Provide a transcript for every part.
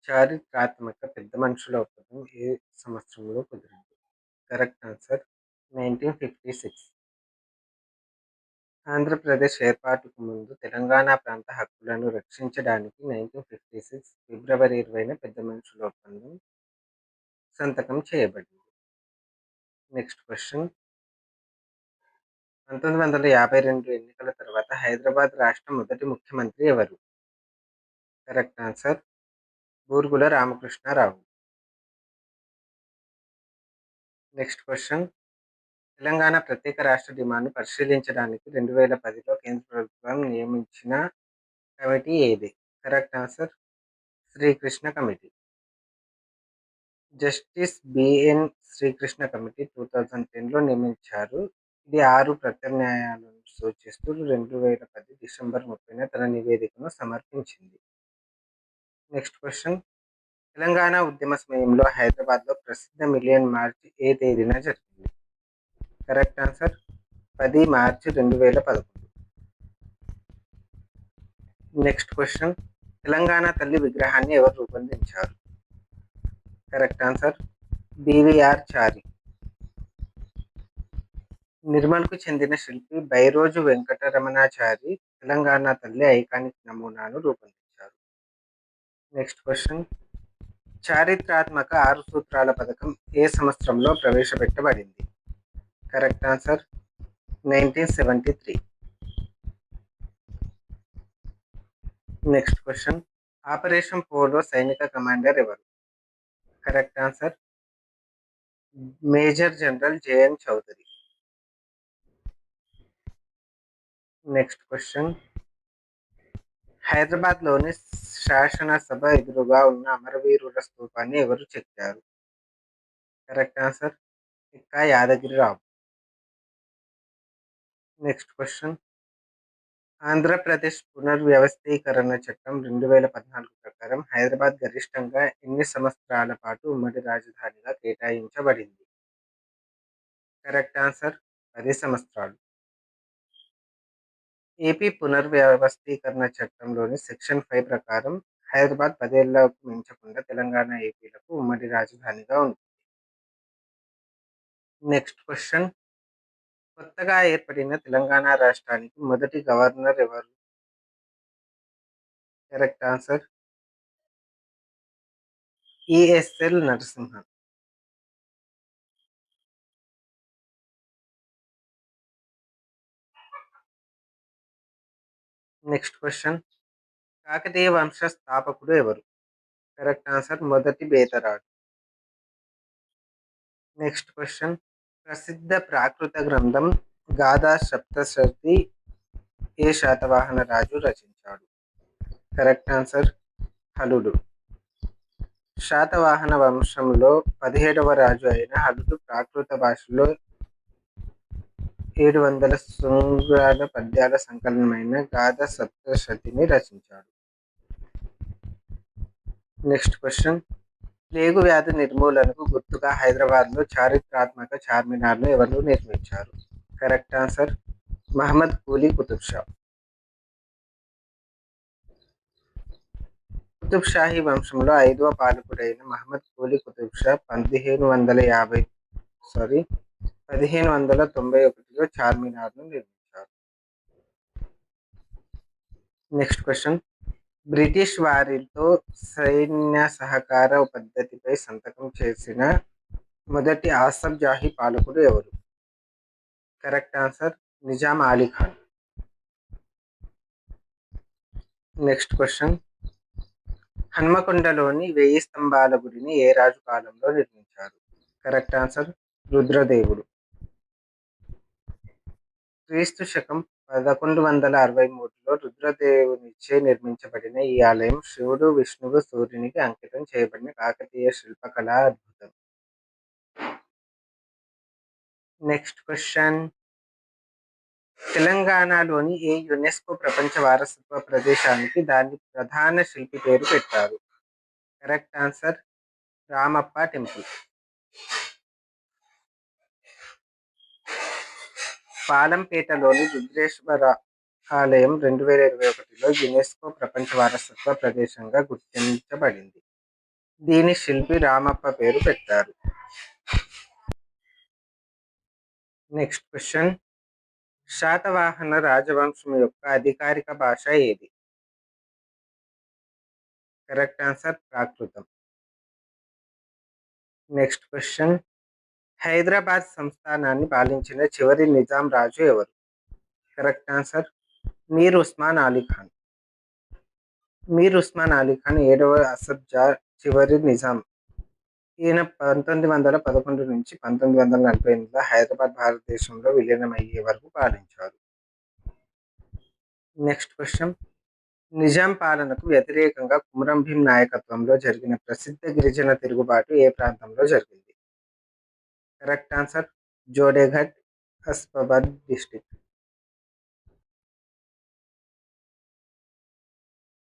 చారిత్రాత్మక పెద్ద మనుషుల ఒప్పందం ఏ సంవత్సరంలో కుదిరింది? Correct answer 1956. ఆంధ్రప్రదేశ్ ఏర్పాటుకు ముందు తెలంగాణ ప్రాంత హక్కులను రక్షించడానికి 1956 ఫిబ్రవరి 20న పెద్ద మనుషుల ఒప్పందం సంతకం చేయబడింది. Next question. 1952 ఎన్నికల తర్వాత హైదరాబాద్ రాష్ట్ర మొదటి ముఖ్యమంత్రి ఎవరు? Correct answer Burgula Ramakrishna Rao. Next question. Telangana ప్రత్యేక రాష్ట్ర డిమాండ్ను పరిశీలించడానికి 2010లో కేంద్ర ప్రభుత్వం నియమించిన కమిటీ ఏది? Correct answer Srikrishna committee. Justice BN Srikrishna committee 2010లో నియమించారు. ఇది 6 ప్రత్యామ్నాయాలను సూచిస్తూ 2010 డిసెంబర్ 30న తన నివేదికను సమర్పించింది. Next question. తెలంగాణ ఉద్యమ సమయంలో హైదరాబాద్లో ప్రసిద్ధ మిలియన్ మార్చ్ ఏ తేదీన జరిగింది? కరెక్ట్ ఆన్సర్ 10 మార్చి 2011. Next question. తెలంగాణ తల్లి విగ్రహాన్ని ఎవరు రూపొందించారు? Correct answer B V R Chari. నిర్మల్కు చెందిన శిల్పి బైరోజు వెంకటరమణాచారి తెలంగాణ తల్లి ఐకానిక్ నమూనాను రూపొందించారు. Next question. చారిత్రాత్మక 6 సూత్రాల పథకం ఏ సంవత్సరంలో ప్రవేశపెట్టబడింది? Correct answer 1973. Next question. Operation polo సైనిక కమాండర్ ఎవరు? Correct answer major general J N Chaudhuri. Next question. హైదరాబాద్లోని శాసనసభ ఎదురుగా ఉన్న అమరవీరుల స్తూపాన్ని ఎవరు చెక్కారు? Correct answer Ikka Yadagirirao. Next question. Andhra Pradesh పునర్వ్యవస్థీకరణ చట్టం 2014 ప్రకారం హైదరాబాద్ గరిష్టంగా ఎన్ని సంవత్సరాల పాటు ఉమ్మడి రాజధానిగా కేటాయించబడింది? కరెక్ట్ ఆన్సర్ 10 సంవత్సరాలు. ఏపీ పునర్వ్యవస్థీకరణ చట్టంలోని సెక్షన్ 5 ప్రకారం హైదరాబాద్ 10 ఏళ్లకు మించకుండా తెలంగాణ, ఏపీలకు ఉమ్మడి రాజధానిగా ఉంటుంది. Next question. కొత్తగా ఏర్పడిన తెలంగాణ రాష్ట్రానికి మొదటి గవర్నర్ ఎవరు? Correct answer ESL Narasimhan. Next question. Kakatiya వంశ స్థాపకుడు ఎవరు? కరెక్ట్ ఆన్సర్ మొదటి బేతరాజు. Next question. ప్రసిద్ధ ప్రాకృత గ్రంథం గాథా సప్తశతి ఏ శాతవాహన రాజు రచించాడు? Correct answer హలుడు. శాతవాహన వంశంలో 17వ రాజు అయిన హలుడు ప్రాకృత భాషలో 700 శృంగార పద్యాల సంకలనమైన గాథా సప్తశతిని రచించాడు. Next question. ప్లేగు వ్యాధి నిర్మూలనకు గుర్తుగా హైదరాబాద్లో చారిత్రాత్మక చార్మినార్ను ఎవరు నిర్మించారు? కరెక్ట్ ఆన్సర్ మహమ్మద్ కూలీ కుతుబ్ షా. కుతుబ్ షాహీ వంశంలో 5వ పాలకుడైన మహమ్మద్ కూలీ కుతుబ్ షా 1591లో చార్మినార్ను నిర్మించారు. Next question. బ్రిటిష్ వారితో సైన్య సహకార పద్ధతిపై సంతకం చేసిన మొదటి ఆసఫ్ జాహీ పాలకుడు ఎవరు? Correct answer Nizam Ali Khan. Next question. హన్మకొండలోని 1000 స్తంభాల గుడిని ఏ రాజు కాలంలో నిర్మించారు? కరెక్ట్ ఆన్సర్ రుద్రదేవుడు. క్రీస్తు శకం 1163లో రుద్రదేవునిచే నిర్మించబడిన ఈ ఆలయం శివుడు, విష్ణువు, సూర్యునికి అంకితం చేయబడిన కాకతీయ శిల్పకళా అద్భుతం. Next question. తెలంగాణలోని ఏ యునెస్కో ప్రపంచ వారసత్వ ప్రదేశానికి దాని ప్రధాన శిల్పి పేరు పెట్టారు? Correct answer Ramappa temple. పాలంపేటలోని రుద్రేశ్వర ఆలయం 2021లో యునెస్కో ప్రపంచ వారసత్వ ప్రదేశంగా గుర్తించబడింది. దీని శిల్పి రామప్ప పేరు పెట్టారు. Next question. శాతవాహన రాజవంశం యొక్క అధికారిక భాష ఏది? కరెక్ట్ ఆన్సర్ ప్రాకృతం. Next question. హైదరాబాద్ సంస్థానాన్ని పాలించిన చివరి నిజాం రాజు ఎవరు? Correct answer Mir Osman Ali Khan. మీర్ ఉస్మాన్ అలీ ఖాన్ 7వ అసఫ్ జా చివరి నిజాం. ఈయన 1911 నుంచి 1948లో హైదరాబాద్ భారతదేశంలో విలీనమయ్యే వరకు పాలించారు. Next question. నిజాం పాలనకు వ్యతిరేకంగా కుమరం భీం నాయకత్వంలో జరిగిన ప్రసిద్ధ గిరిజన తిరుగుబాటు ఏ ప్రాంతంలో జరిగింది? Correct answer Jodeghat, Asifabad district.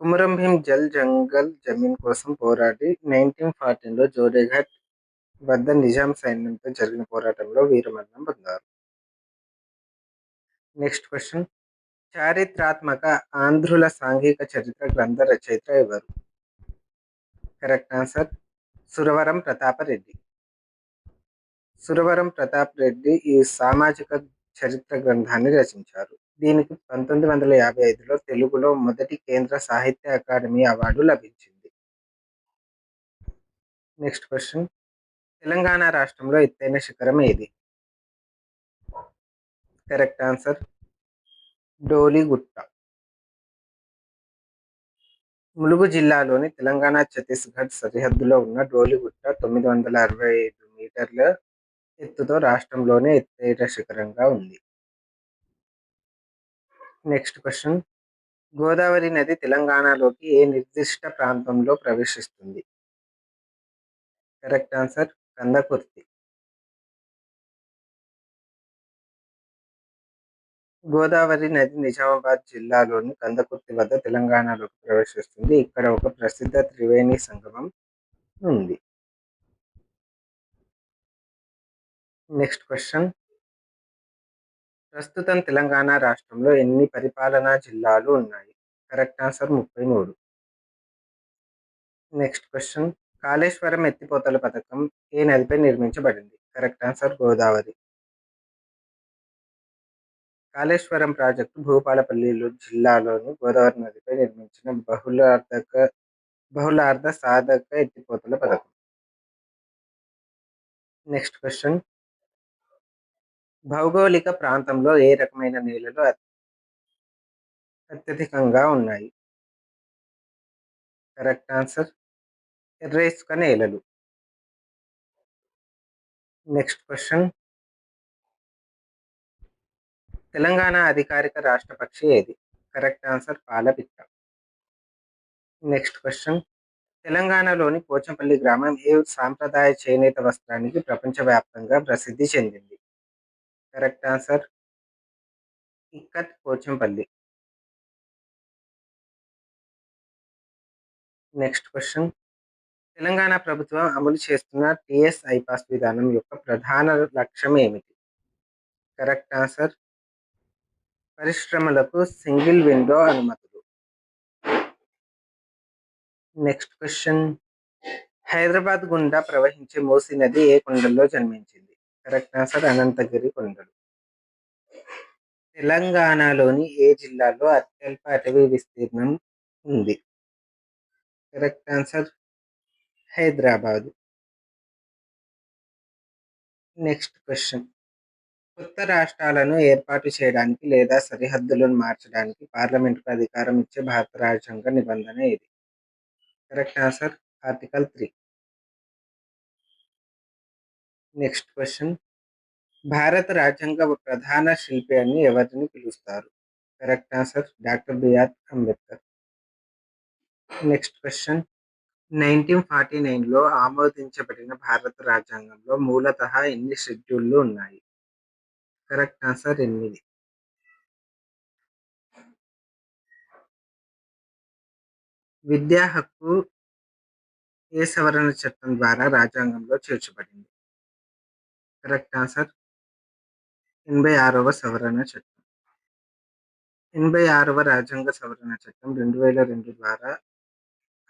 Kumaram Bheem జల్ జంగల్ జమీన్ కోసం పోరాడి 1914లో జోడేఘట్ వద్ద నిజాం సైన్యంతో జరిగిన పోరాటంలో వీరమరణం పొందారు. Next question. చారిత్రాత్మక ఆంధ్రుల సాంఘిక చరిత్ర గ్రంథ రచయిత ఎవరు? Correct answer Suravaram Pratapreddy. సురవరం ప్రతాప్ రెడ్డి ఈ సామాజిక చరిత్ర గ్రంథాన్ని రచించారు. దీనికి 1955లో తెలుగులో మొదటి కేంద్ర సాహిత్య అకాడమీ అవార్డు లభించింది. Next question. తెలంగాణ రాష్ట్రంలో ఎత్తైన శిఖరం ఏది? Correct answer డోలిగుట్ట. ములుగు జిల్లాలోని తెలంగాణ ఛత్తీస్గఢ్ సరిహద్దులో ఉన్న డోలిగుట్ట 965 మీటర్ల ఎత్తుతో రాష్ట్రంలోనే ఎత్తైన శిఖరంగా ఉంది. Next question. గోదావరి నది తెలంగాణలోకి ఏ నిర్దిష్ట ప్రాంతంలో ప్రవేశిస్తుంది? Correct answer Kandakurthi. గోదావరి నది నిజామాబాద్ జిల్లాలోని కందకుర్తి వద్ద తెలంగాణలోకి ప్రవేశిస్తుంది. ఇక్కడ ఒక ప్రసిద్ధ త్రివేణి సంగమం ఉంది. Next question. ప్రస్తుతం తెలంగాణ రాష్ట్రంలో ఎన్ని పరిపాలనా జిల్లాలు ఉన్నాయి? Correct answer 33. Next question. Kaleshwaram ఎత్తిపోతల పథకం ఏ నదిపై నిర్మించబడింది? Correct answer Godavari. Kaleshwaram project Bhupalpally జిల్లాలోని గోదావరి నదిపై నిర్మించిన బహుళార్ధ సాధక ఎత్తిపోతల పథకం. Next question. భౌగోళిక ప్రాంతంలో ఏ రకమైన నేలలు అత్యధికంగా ఉన్నాయి? కరెక్ట్ ఆన్సర్ ఎర్ర ఇసుక నేలలు. Next question. తెలంగాణ అధికారిక రాష్ట్ర పక్షి ఏది? కరెక్ట్ ఆన్సర్ పాలపిట్ట. Next question. తెలంగాణలోని పోచంపల్లి గ్రామం ఏ సాంప్రదాయ చేనేత వస్త్రానికి ప్రపంచవ్యాప్తంగా ప్రసిద్ధి చెందింది? Correct answer ikat Pochampally. Next question. Telangana ప్రభుత్వం అమలు చేస్తున్న టిఎస్ ఐపాస్ విధానం యొక్క ప్రధాన లక్ష్యం ఏమిటి? కరెక్ట్ ఆన్సర్ పరిశ్రమలకు సింగిల్ విండో అనుమతులు. Next question. హైదరాబాద్ గుండా ప్రవహించే మూసీ నది ఏ కొండల్లో జన్మించింది? కరెక్ట్ ఆన్సర్ అనంతగిరి కొండలు. తెలంగాణలోని ఏ జిల్లాలో అత్యల్ప అటవీ విస్తీర్ణం ఉంది? Correct answer Hyderabad. Next question. కొత్త రాష్ట్రాలను ఏర్పాటు చేయడానికి లేదా సరిహద్దులను మార్చడానికి పార్లమెంటుకు అధికారం ఇచ్చే భారత రాజ్యాంగ నిబంధన ఏది? Correct answer article 3. Next question. భారత రాజ్యాంగ ప్రధాన శిల్పి అని ఎవరిని పిలుస్తారు? Correct answer doctor B R Ambedkar. Next question. 1949లో ఆమోదించబడిన భారత రాజ్యాంగంలో మూలతః ఎన్ని షెడ్యూల్లు ఉన్నాయి? Correct answer 8. విద్యా హక్కు ఏ సవరణ చట్టం ద్వారా రాజ్యాంగంలో చేర్చబడింది? కరెక్ట్ ఆన్సర్ 86వ సవరణ చట్టం. 86వ రాజ్యాంగ సవరణ చట్టం 2002 ద్వారా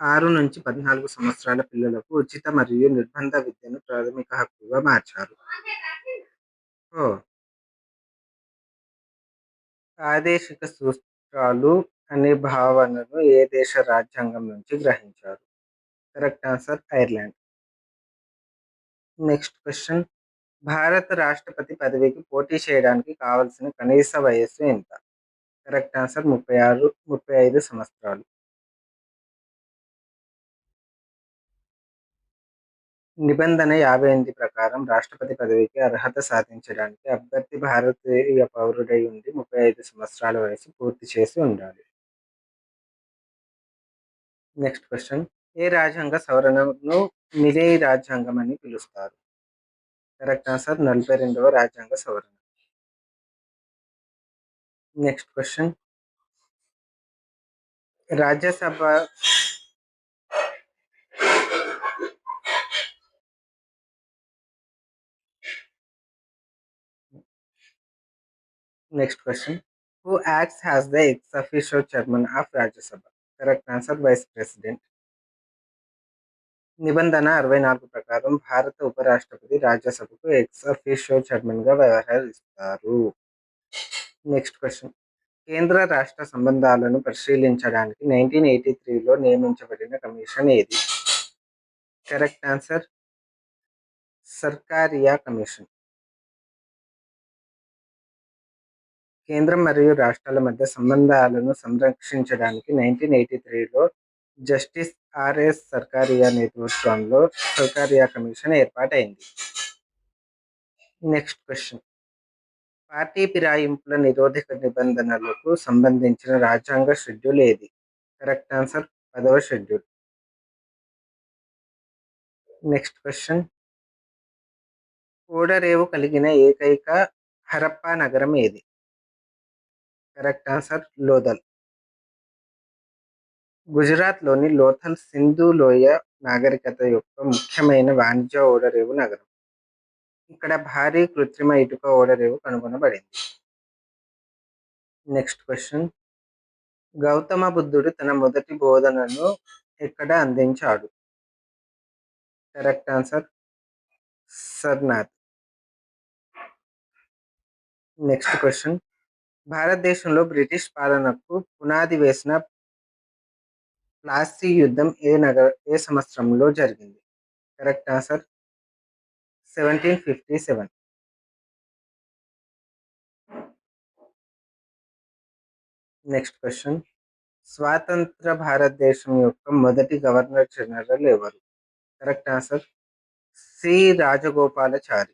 6-14 సంవత్సరాల పిల్లలకు ఉచిత మరియు నిర్బంధ విద్యను ప్రాథమిక హక్కుగా మార్చారు. ఓహ్! ప్రాదేశిక సూత్రాలు అనే భావనను ఏ దేశ రాజ్యాంగం నుంచి గ్రహించారు? Correct answer Ireland. Next question. భారత రాష్ట్రపతి పదవికి పోటీ చేయడానికి కావలసిన కనీస వయస్సు ఎంత? కరెక్ట్ ఆన్సర్ 35 సంవత్సరాలు. నిబంధన 58 ప్రకారం రాష్ట్రపతి పదవికి అర్హత సాధించడానికి అభ్యర్థి భారతీయ పౌరుడై ఉండి 35 సంవత్సరాల వయసు పూర్తి చేసి ఉండాలి. Next question. ఏ రాజ్యాంగ సవరణను మినీ రాజ్యాంగం అని పిలుస్తారు? కరెక్ట్ ఆన్సర్ 42వ రాజ్యాంగ సవరణ. Next question. Rajya Sabha next question. Who acts as the ex officio chairman of Rajya Sabha? Correct answer vice president. నిబంధన 64 ప్రకారం భారత ఉపరాష్ట్రపతి రాజ్యసభకు ఎక్స్ అఫీషియో చైర్మన్గా వ్యవహరిస్తారు. Next question. కేంద్ర రాష్ట్ర సంబంధాలను పరిశీలించడానికి 1983లో నియమించబడిన కమిషన్ ఏది? Correct answer Sarkaria commission. కేంద్రం మరియు రాష్ట్రాల మధ్య సంబంధాలను సంరక్షించడానికి 1983లో జస్టిస్ ఆర్ఎస్ సర్కారియా నేతృత్వంలో సర్కారియా కమిషన్ ఏర్పాటైంది. Next question. పార్టీ ఫిరాయింపుల నిరోధక నిబంధనలకు సంబంధించిన రాజ్యాంగ షెడ్యూల్ ఏది? కరెక్ట్ ఆన్సర్ 10వ షెడ్యూల్. Next question. ఓడరేవు కలిగిన ఏకైక హరప్పా నగరం ఏది? Correct answer Lothal. గుజరాత్లోని లోథల్ సింధు లోయ నాగరికత యొక్క ముఖ్యమైన వాణిజ్య ఓడరేవు నగరం. ఇక్కడ భారీ కృత్రిమ ఇటుక ఓడరేవు కనుగొనబడింది. Next question. గౌతమ బుద్ధుడు తన మొదటి బోధనను ఎక్కడ అందించాడు? Correct answer Sarnath. Next question. భారతదేశంలో బ్రిటిష్ పాలనకు పునాది వేసిన ప్లాసీ యుద్ధం ఏ సంవత్సరంలో జరిగింది? Correct answer 1757. Next question. స్వాతంత్ర భారతదేశం యొక్క మొదటి గవర్నర్ జనరల్ ఎవరు? Correct answer C Rajagopalachari.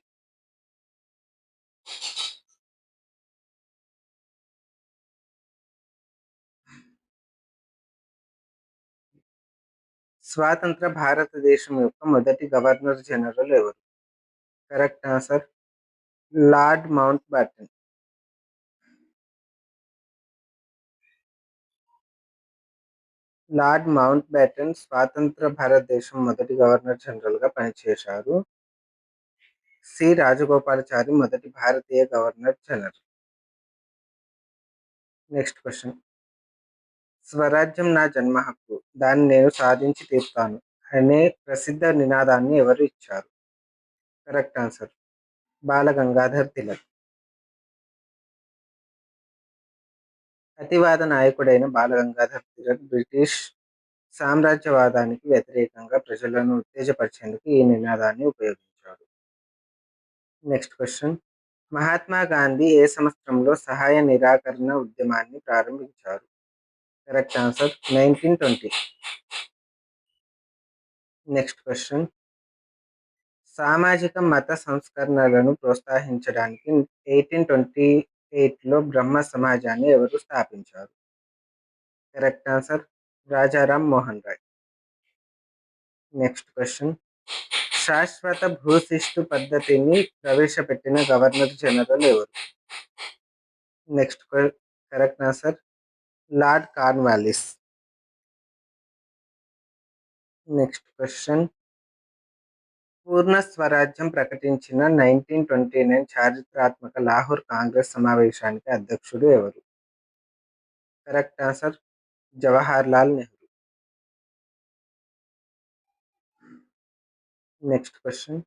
స్వాతంత్ర భారతదేశం యొక్క మొదటి గవర్నర్ జనరల్ ఎవరు? Correct answer Lord Mountbatten. Lord Mountbatten స్వాతంత్ర భారతదేశం మొదటి గవర్నర్ జనరల్గా పనిచేశారు. సి రాజగోపాలాచారి మొదటి భారతీయ గవర్నర్ జనరల్. Next question. స్వరాజ్యం నా జన్మ హక్కు, దాన్ని నేను సాధించి తీరుతాను అనే ప్రసిద్ధ నినాదాన్ని ఎవరు ఇచ్చారు? Correct answer Bala Gangadhar Tilak. అతివాద నాయకుడైన బాల గంగాధర్ తిలక్ బ్రిటిష్ సామ్రాజ్యవాదానికి వ్యతిరేకంగా ప్రజలను ఉత్తేజపరిచేందుకు ఈ నినాదాన్ని ఉపయోగించాడు. Next question. మహాత్మా గాంధీ ఏ సంవత్సరంలో సహాయ నిరాకరణ ఉద్యమాన్ని ప్రారంభించారు? Correct answer 1920. Next question. సామాజిక మత సంస్కరణలను ప్రోత్సహించడానికి 1828లో బ్రహ్మ సమాజాన్ని ఎవరు స్థాపించారు? Correct answer Rajaram Mohan Roy. Next question. శాశ్వత భూశిస్తు పద్ధతిని ప్రవేశపెట్టిన గవర్నర్ జనరల్ ఎవరు? Next correct answer lord Cornwallis. Next question. పూర్ణ స్వరాజ్యం ప్రకటించిన 1929 చారిత్రాత్మక లాహోర్ కాంగ్రెస్ సమావేశానికి అధ్యక్షుడు ఎవరు? Correct answer Jawahar Lal Nehru. Next question.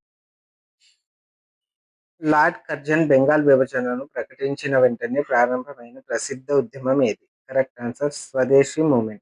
Lord Curzon Bengal విభజనను ప్రకటించిన వెంటనే ప్రారంభమైన ప్రసిద్ధ ఉద్యమం ఏది? కరెక్ట్ ఆన్సర్ స్వదేశీ మూవ్‌మెంట్.